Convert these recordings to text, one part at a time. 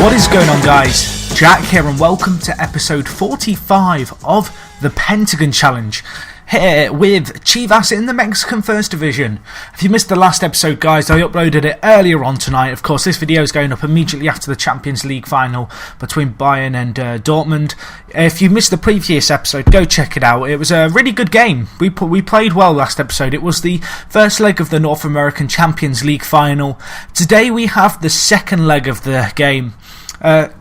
What is going on, guys? Jack here and welcome to episode 45 of the Pentagon Challenge, here with Chivas in the Mexican First Division. If you missed the last episode, guys, I uploaded it earlier on tonight. Of course, this video is going up immediately after the Champions League final between Bayern and Dortmund. If you missed the previous episode, go check it out. It was a really good game. We played well last episode. It was the first leg of the North American Champions League final. Today we have the second leg of the game.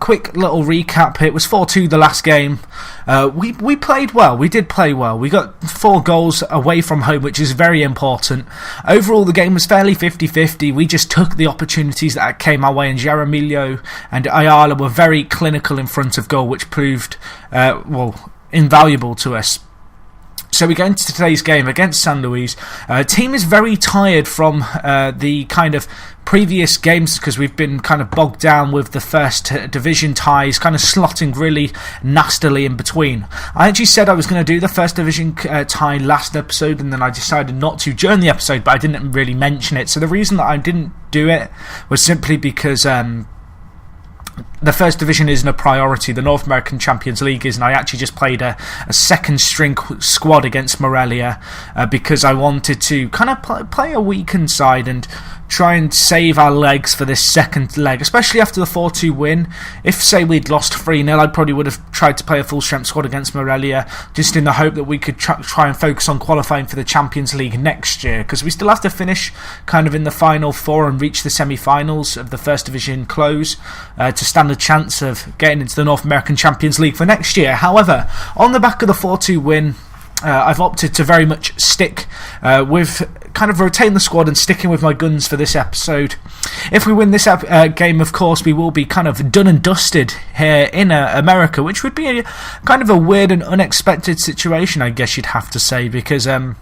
Quick little recap. It was 4-2 the last game. We played well. We did play well. We got 4 goals away from home, which is very important. Overall, the game was fairly 50-50. We just took the opportunities that came our way, and Jaramillo and Ayala were very clinical in front of goal, which proved invaluable to us. So we go into today's game against San Luis. Team is very tired from the kind of previous games because we've been kind of bogged down with the first division ties, kind of slotting really nastily in between. I actually said I was going to do the first division tie last episode, and then I decided not to during the episode, but I didn't really mention it. So the reason that I didn't do it was simply because the first division isn't a priority. The North American Champions League is, and I actually just played a second string squad against Morelia because I wanted to kind of play a weakened side and try and save our legs for this second leg, especially after the 4-2 win. If, say, we'd lost 3-0, I probably would have tried to play a full-strength squad against Morelia, just in the hope that we could try and focus on qualifying for the Champions League next year, because we still have to finish kind of in the final 4 and reach the semi-finals of the First Division close to stand a chance of getting into the North American Champions League for next year. However, on the back of the 4-2 win, I've opted to very much stick with kind of rotating the squad and sticking with my guns for this episode. If we win this game, of course, we will be kind of done and dusted here in America, which would be kind of a weird and unexpected situation, I guess you'd have to say, because I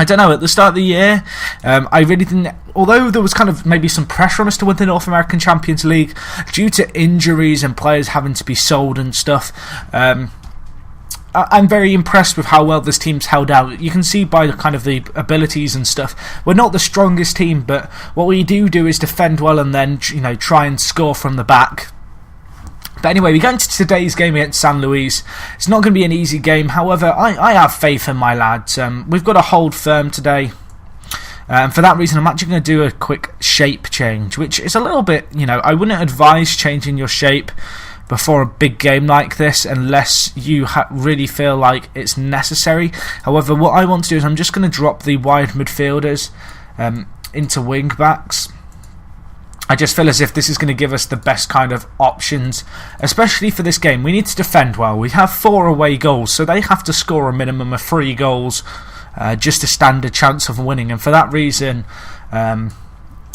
don't know, at the start of the year, I really didn't, although there was kind of maybe some pressure on us to win the North American Champions League due to injuries and players having to be sold and stuff. I'm very impressed with how well this team's held out. You can see by the kind of the abilities and stuff. We're not the strongest team, but what we do is defend well and then, you know, try and score from the back. But anyway, we go into today's game against San Luis. It's not going to be an easy game. However, I have faith in my lads. We've got to hold firm today. And for that reason, I'm actually going to do a quick shape change, which is a little bit, you know, I wouldn't advise changing your shape before a big game like this unless you really feel like it's necessary. However, what I want to do is I'm just going to drop the wide midfielders into wing backs. I just feel as if this is going to give us the best kind of options, especially for this game. We need to defend well. We have 4 away goals, so they have to score a minimum of 3 goals just to stand a chance of winning. And for that reason,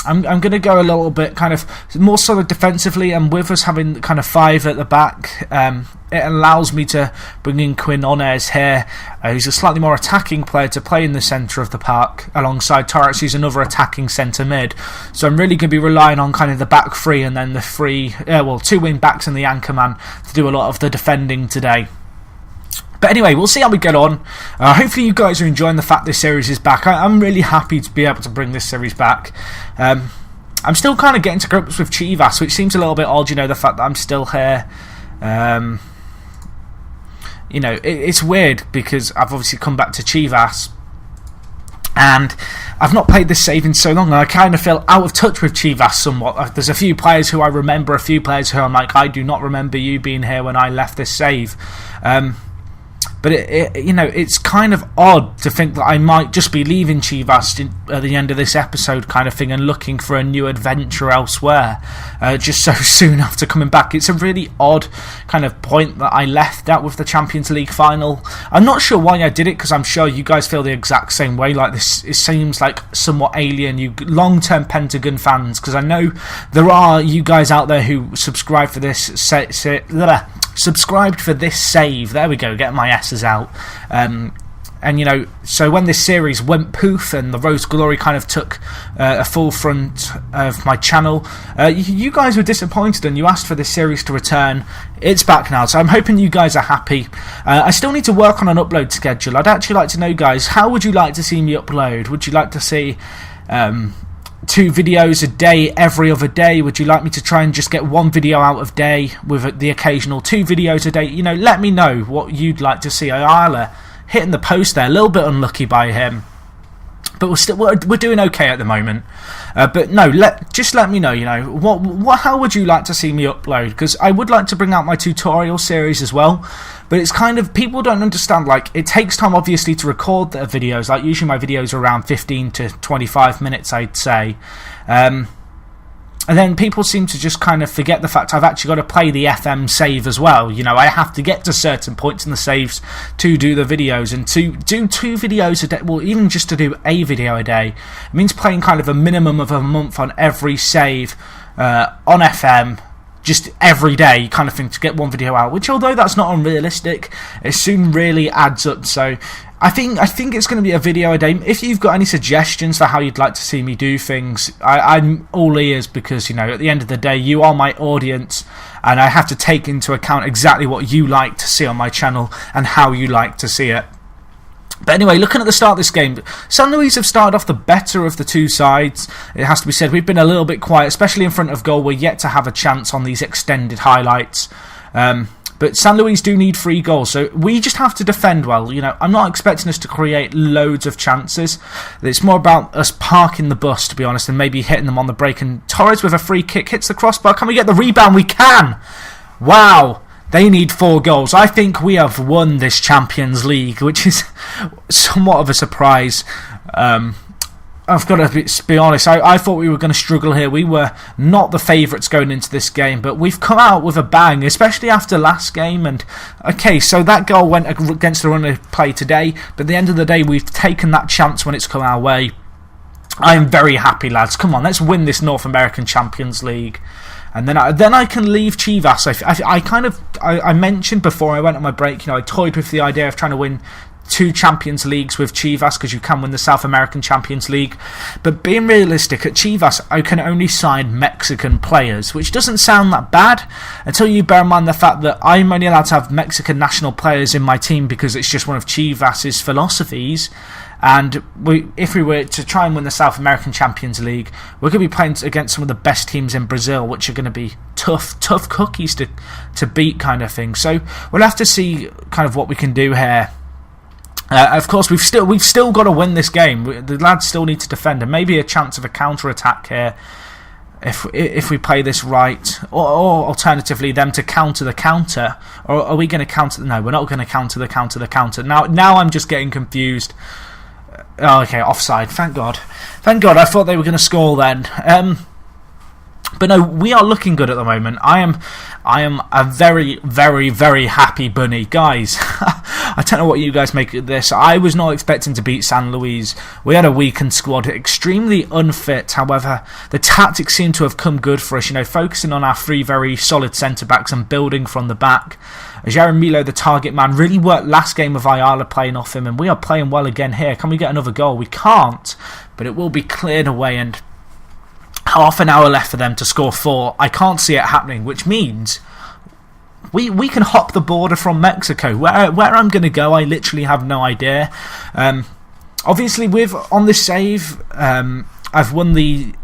I'm going to go a little bit kind of more solid defensively, and with us having kind of 5 at the back, it allows me to bring in Quinones here, who's a slightly more attacking player, to play in the centre of the park alongside Torres, who's another attacking centre mid. So I'm really going to be relying on kind of the back 3 and then the 2 wing backs and the anchor man to do a lot of the defending today. But anyway, we'll see how we get on. Hopefully you guys are enjoying the fact this series is back. I'm really happy to be able to bring this series back. I'm still kind of getting to grips with Chivas, which seems a little bit odd, you know, the fact that I'm still here. You know, it's weird because I've obviously come back to Chivas and I've not played this save in so long, and I kind of feel out of touch with Chivas somewhat. There's a few players who I remember, a few players who I'm like, I do not remember you being here when I left this save. But you know, it's kind of odd to think that I might just be leaving Chivas at the end of this episode, kind of thing, and looking for a new adventure elsewhere, just so soon after coming back. It's a really odd kind of point that I left out with the Champions League final. I'm not sure why I did it, because I'm sure you guys feel the exact same way. Like, this, it seems like somewhat alien, you long-term Pentagon fans, because I know there are you guys out there who subscribe for this. Subscribed for this save. There we go, getting my S's out. And you know, so when this series went poof and the Rose Glory kind of took a full front of my channel, you guys were disappointed and you asked for this series to return. It's back now, so I'm hoping you guys are happy. I still need to work on an upload schedule. I'd actually like to know, guys, how would you like to see me upload? Would you like to see 2 videos a day every other day? Would you like me to try and just get 1 video out of day with the occasional 2 videos a day? You know, let me know what you'd like to see. Ayala hitting the post there, a little bit unlucky by him, but we're doing okay at the moment. But no, just let me know. You know, how would you like to see me upload? Because I would like to bring out my tutorial series as well. But it's kind of, people don't understand, like, it takes time obviously to record the videos. Like, usually my videos are around 15 to 25 minutes, I'd say. And then people seem to just kind of forget the fact I've actually got to play the FM save as well. You know, I have to get to certain points in the saves to do the videos. And to do 2 videos a day, well, even just to do a video a day, it means playing kind of a minimum of a month on every save on FM, just every day kind of thing, to get 1 video out, which, although that's not unrealistic, it soon really adds up. So I think it's going to be a video a day. If you've got any suggestions for how you'd like to see me do things, I'm all ears, because, you know, at the end of the day, you are my audience, and I have to take into account exactly what you like to see on my channel and how you like to see it. But anyway, looking at the start of this game, San Luis have started off the better of the 2 sides. It has to be said, we've been a little bit quiet, especially in front of goal. We're yet to have a chance on these extended highlights. But San Luis do need 3 goals, so we just have to defend well. You know, I'm not expecting us to create loads of chances. It's more about us parking the bus, to be honest, and maybe hitting them on the break. And Torres with a free kick hits the crossbar. Can we get the rebound? We can! Wow! They need 4 goals. I think we have won this Champions League, which is somewhat of a surprise. I've got to be honest, I thought we were going to struggle here. We were not the favourites going into this game, but we've come out with a bang, especially after last game. And okay, so that goal went against the run of play today, but at the end of the day, we've taken that chance when it's come our way. I am very happy, lads. Come on, let's win this North American Champions League. And then I can leave Chivas. I mentioned before I went on my break, you know, I toyed with the idea of trying to win 2 Champions Leagues with Chivas, because you can win the South American Champions League. But being realistic, at Chivas I can only sign Mexican players, which doesn't sound that bad until you bear in mind the fact that I'm only allowed to have Mexican national players in my team because it's just one of Chivas' philosophies. And if we were to try and win the South American Champions League, we're going to be playing against some of the best teams in Brazil, which are going to be tough cookies to beat, kind of thing. So we'll have to see kind of what we can do here. Of course, we've still got to win this game. The lads still need to defend, and maybe a chance of a counter-attack here if we play this right, or alternatively them to counter the counter. Or are we going to counter? No, we're not going to counter the counter. Now I'm just getting confused. Oh, okay, offside. Thank God. I thought they were going to score then. But no, we are looking good at the moment. I am a very, very, very happy bunny. Guys, I don't know what you guys make of this. I was not expecting to beat San Luis. We had a weakened squad, extremely unfit. However, the tactics seem to have come good for us, you know, focusing on our 3 very solid centre-backs and building from the back. Jaramillo, the target man, really worked last game with Ayala playing off him, and we are playing well again here. Can we get another goal? We can't, but it will be cleared away, and half an hour left for them to score 4. I can't see it happening, which means we can hop the border from Mexico. Where I'm going to go, I literally have no idea. Obviously, on this save, I've won the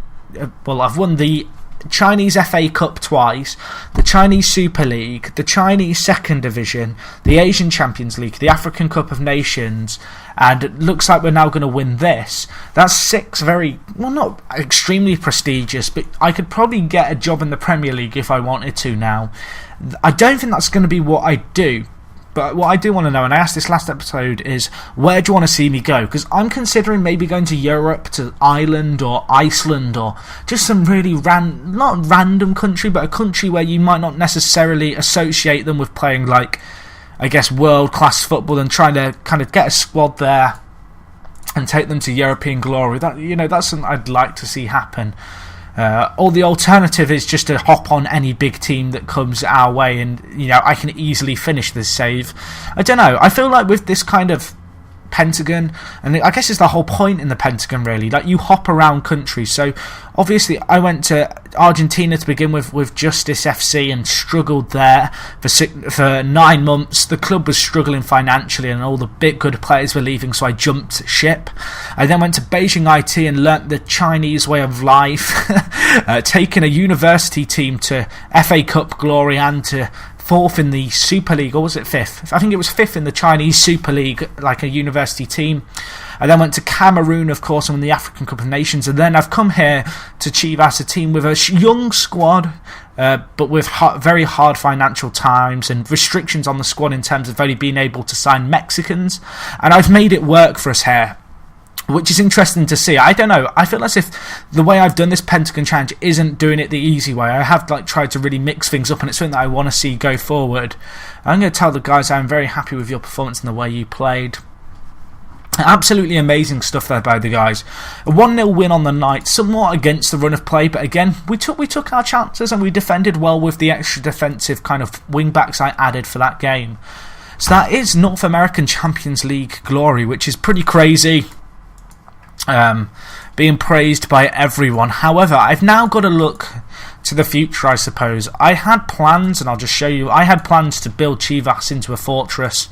Chinese FA Cup twice, the Chinese Super League, the Chinese Second Division, the Asian Champions League, the African Cup of Nations, and it looks like we're now going to win this. That's 6 very, well, not extremely prestigious, but I could probably get a job in the Premier League if I wanted to now. I don't think that's going to be what I do. But what I do want to know, and I asked this last episode, is where do you want to see me go? Because I'm considering maybe going to Europe, to Ireland or Iceland, or just some really not random country, but a country where you might not necessarily associate them with playing, like, I guess, world-class football, and trying to kind of get a squad there and take them to European glory. That's something I'd like to see happen. Or the alternative is just to hop on any big team that comes our way, and I can easily finish this save. I don't know. I feel like with this kind of Pentagon, and I guess it's the whole point in the Pentagon really, like you hop around countries. So obviously I went to Argentina to begin with Justice FC and struggled there for 9 months. The club was struggling financially and all the big good players were leaving, so I jumped ship. I then went to Beijing IT and learnt the Chinese way of life, taking a university team to FA Cup glory and to 4th in the Super League, or was it 5th? I think it was 5th in the Chinese Super League, like a university team. I then went to Cameroon, of course, and won the African Cup of Nations, and then I've come here to Chivas, a team with a young squad, but with very hard financial times and restrictions on the squad in terms of only being able to sign Mexicans, and I've made it work for us here, which is interesting to see. I don't know, I feel as if the way I've done this Pentagon Challenge isn't doing it the easy way. I have tried to really mix things up, and it's something that I want to see go forward. I'm going to tell the guys I'm very happy with your performance and the way you played. Absolutely amazing stuff there by the guys. A 1-0 win on the night, somewhat against the run of play, but again, we took our chances and we defended well with the extra defensive kind of wing backs I added for that game. So that is North American Champions League glory, which is pretty crazy. Being praised by everyone. However, I've now got to look to the future, I suppose. I had plans, and I'll just show you. I had plans to build Chivas into a fortress.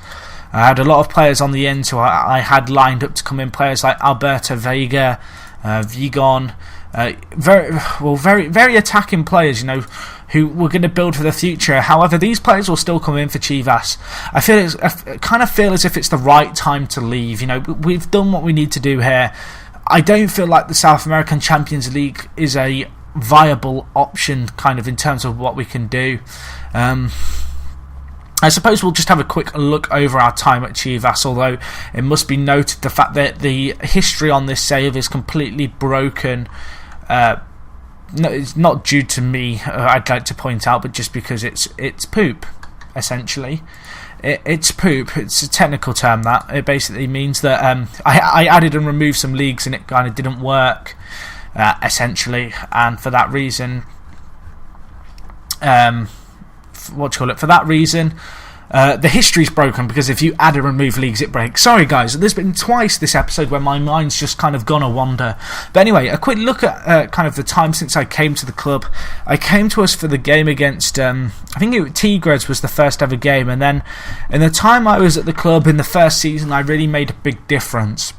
I had a lot of players on the end who I had lined up to come in. Players like Alberto Vega, Vigon, very attacking players, who we're going to build for the future. However, these players will still come in for Chivas. I kind of feel as if it's the right time to leave. We've done what we need to do here. I don't feel like the South American Champions League is a viable option kind of in terms of what we can do. I suppose we'll just have a quick look over our time at Chivas, although it must be noted the fact that the history on this save is completely broken. No, it's not due to me, I'd like to point out, but just because it's poop, essentially. It's poop. It's a technical term that. It basically means that I added and removed some leagues and it kind of didn't work, essentially, and for that reason, for that reason, the history's broken, because if you add and remove leagues it breaks. Sorry guys, there's been twice this episode where my mind's just kind of gone a wander. But anyway, a quick look at kind of the time since I came to the club. I came to us for the game against I think Tigres was the first ever game, and then in the time I was at the club in the first season I really made a big difference.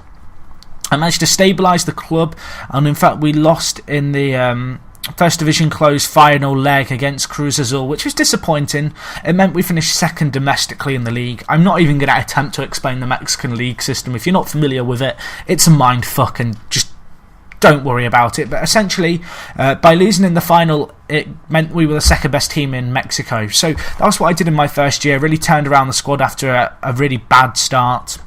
I managed to stabilise the club, and in fact we lost in the First Division closed final leg against Cruz Azul, which was disappointing. It meant we finished second domestically in the league. I'm not even going to attempt to explain the Mexican league system. If you're not familiar with it, it's a mindfuck, and just don't worry about it. But essentially, by losing in the final, it meant we were the second best team in Mexico. So that was what I did in my first year. Really turned around the squad after a really bad start.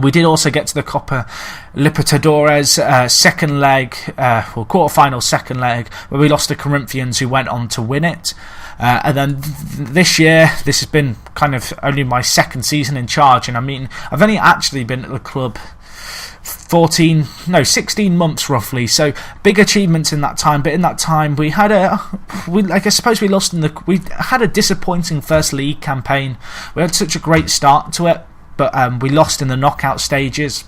We did also get to the Copa Libertadores second leg, quarterfinal second leg, where we lost to Corinthians, who went on to win it. And then this year, this has been kind of only my second season in charge, and I mean, I've only actually been at the club 16 months roughly, so big achievements in that time. But in that time we had we had a disappointing first league campaign. We had such a great start to it, but we lost in the knockout stages,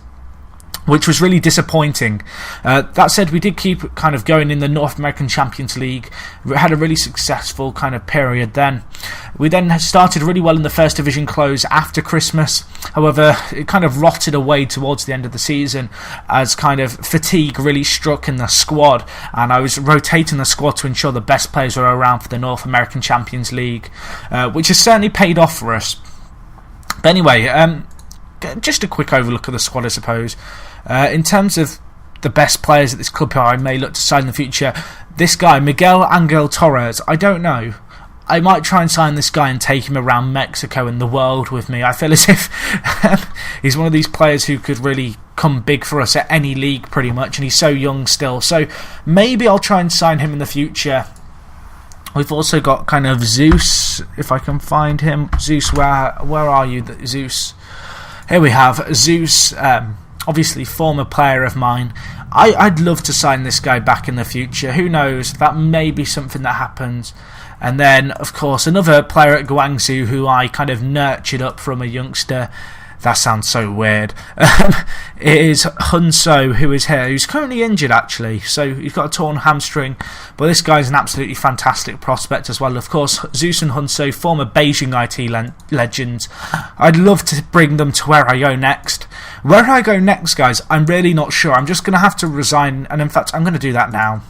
which was really disappointing. That said, we did keep kind of going in the North American Champions League. We had a really successful kind of period then. We then started really well in the First Division close after Christmas. However, it kind of rotted away towards the end of the season as kind of fatigue really struck in the squad, and I was rotating the squad to ensure the best players were around for the North American Champions League, which has certainly paid off for us. But anyway, just a quick overlook of the squad, I suppose. In terms of the best players at this club who I may look to sign in the future, this guy, Miguel Angel Torres, I don't know. I might try and sign this guy and take him around Mexico and the world with me. I feel as if he's one of these players who could really come big for us at any league pretty much, and he's so young still. So maybe I'll try and sign him in the future. We've also got kind of Zeus, if I can find him. Zeus, where are you, Zeus? Here we have Zeus, obviously former player of mine. I'd love to sign this guy back in the future. Who knows? That may be something that happens. And then, of course, another player at Guangzhou who I kind of nurtured up from a youngster. That sounds so weird. It is Hunso who is here, who's currently injured actually, so he's got a torn hamstring, but this guy's an absolutely fantastic prospect as well. Of course, Zeus and Hunso, former Beijing IT legends. I'd love to bring them to where I go next. Where I go next, guys, I'm really not sure. I'm just going to have to resign, and in fact, I'm going to do that now.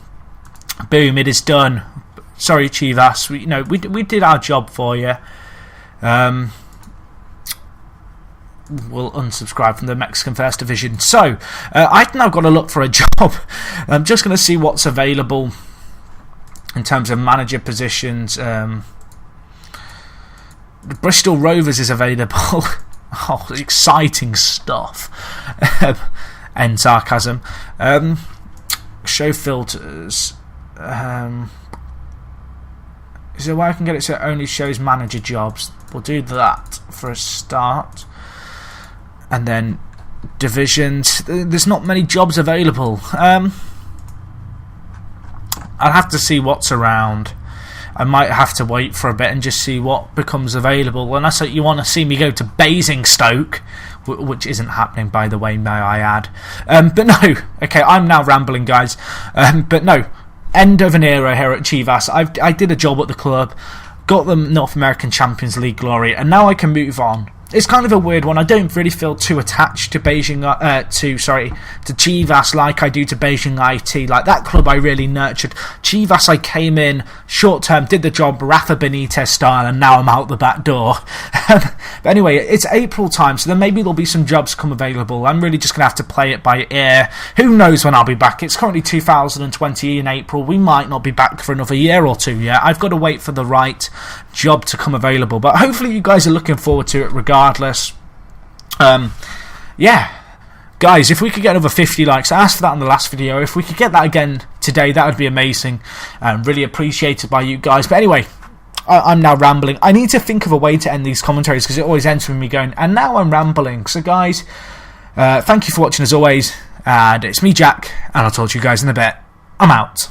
Boom, it is done. Sorry, Chivas, we did our job for you. We'll unsubscribe from the Mexican First Division. So, I've now got to look for a job. I'm just going to see what's available in terms of manager positions. Bristol Rovers is available. Oh, exciting stuff. End sarcasm. Show filters. Is there a way I can get it so it only shows manager jobs? We'll do that for a start. And then divisions. There's not many jobs available. I'll have to see what's around. I might have to wait for a bit and just see what becomes available. Unless you want to see me go to Basingstoke, which isn't happening, by the way, may I add. But no, okay, I'm now rambling, guys. But no, end of an era here at Chivas. I did a job at the club, got them North American Champions League glory, and now I can move on. It's kind of a weird one. I don't really feel too attached to to Chivas like I do to Beijing IT. Like, that club I really nurtured. Chivas, I came in short term, did the job Rafa Benitez style, and now I'm out the back door. But anyway, it's April time, so then maybe there'll be some jobs come available. I'm really just going to have to play it by ear. Who knows when I'll be back? It's currently 2020 in April. We might not be back for another year or two yet. I've got to wait for the right job to come available, but hopefully you guys are looking forward to it regardless. Yeah, guys, if we could get over 50 likes, I asked for that in the last video. If we could get that again today, that would be amazing. Really appreciated by you guys. But anyway, I'm now rambling. I need to think of a way to end these commentaries because it always ends with me going, and now I'm rambling. So guys, thank you for watching as always, and it's me, Jack, and I'll talk to you guys in a bit. I'm out.